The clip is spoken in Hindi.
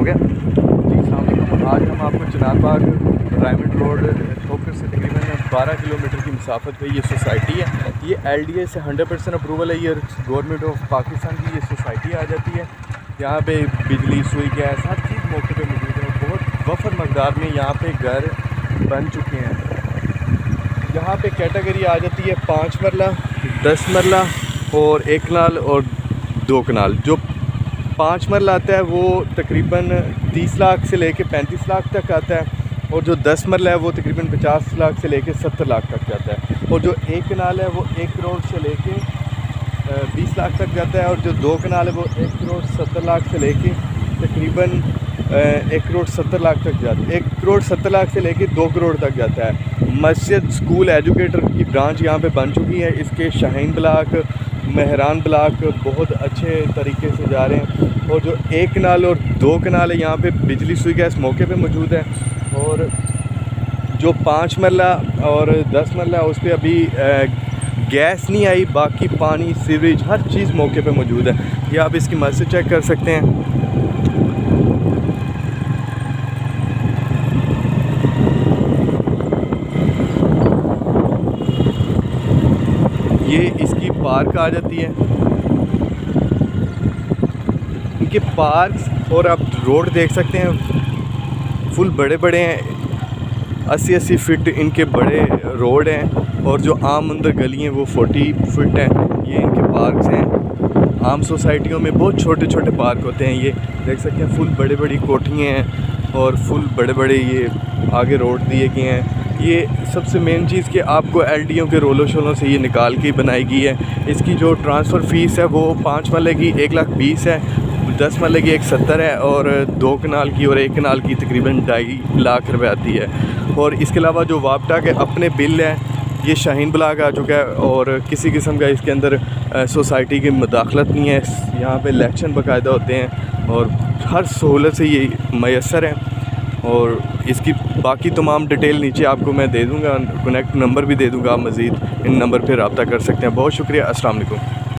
हो गया जी। अस्सलाम वालेकुम। आज हम आपको चिनार बाग डायमंड रोड ठोकर से तकरीबन 12 किलोमीटर की मुसाफत पे ये सोसाइटी है। ये LDA से 100% अप्रूवल है। ये गवर्नमेंट ऑफ पाकिस्तान की ये सोसाइटी आ जाती है। यहाँ पे बिजली, सुई, गैस हर चीज़ मौके पे मौजूद है। बहुत वफर मकदार में यहाँ पे घर बन चुके हैं। यहाँ पे कैटेगरी आ जाती है 5 मरला, 10 मरला और 1 कनाल और 2 कनाल। जो 5 मरला आता है वो तकरीबन 30 लाख से लेके 35 लाख तक आता है, और जो 10 मरला है वो तकरीबन 50 लाख से लेके 70 लाख तक जाता है, और जो 1 कनाल है वो 1 करोड़ से लेके 20 लाख तक जाता है, और जो 2 कनाल है वो 1 करोड़ 70 लाख से लेके तकरीबन 1 करोड़ 70 लाख तक जाता है। 1 करोड़ 70 लाख से लेके 2 करोड़ तक जाता है। मस्जिद, स्कूल, एजुकेटर की ब्रांच यहाँ पे बन चुकी है। इसके शाहीन ब्लॉक, मेहरान ब्लॉक बहुत अच्छे तरीके से जा रहे हैं, और जो 1 कनाल और 2 कनाल है यहाँ पे बिजली, सुई, गैस मौके पे मौजूद है, और जो 5 मरला और 10 मरला है उस पर अभी गैस नहीं आई, बाकी पानी, सीवरेज हर चीज़ मौके पे मौजूद है। ये आप इसकी मस्जिद चेक कर सकते हैं। ये इसकी पार्क आ जाती है, इनके पार्क, और आप रोड देख सकते हैं फुल बड़े बड़े हैं। 80-80 फीट इनके बड़े रोड हैं, और जो आम अंदर गली हैं वो 40 फीट हैं। ये इनके पार्क्स हैं। आम सोसाइटियों में बहुत छोटे छोटे पार्क होते हैं। ये देख सकते हैं फुल बड़े बड़ी कोठियाँ हैं, और फुल बड़े बड़े ये आगे रोड दिए गए हैं। ये सबसे मेन चीज़ कि आपको LDO के रोलों शोलों से ये निकाल के बनाई गई है। इसकी जो ट्रांसफ़र फ़ीस है वो 5 मरले की 1,20,000 है, 10 मरले की 170 है, और 2 कनाल की और 1 कनाल की तकरीबन 2.5 लाख रुपए आती है। और इसके अलावा जो वापटा के अपने बिल है, ये शाहीन ब्लॉक आ चुका है, और किसी किस्म का इसके अंदर सोसाइटी की मुदाखलत नहीं है। यहाँ पे इलेक्शन बाकायदा होते हैं, और हर सहूलत से ये मैसर है। और इसकी बाकी तमाम डिटेल नीचे आपको मैं दे दूँगा, कनेक्ट नंबर भी दे दूँगा। आप मज़ीद इन नंबर पर रब्ता कर सकते हैं। बहुत शुक्रिया। अस्सलाम वालेकुम।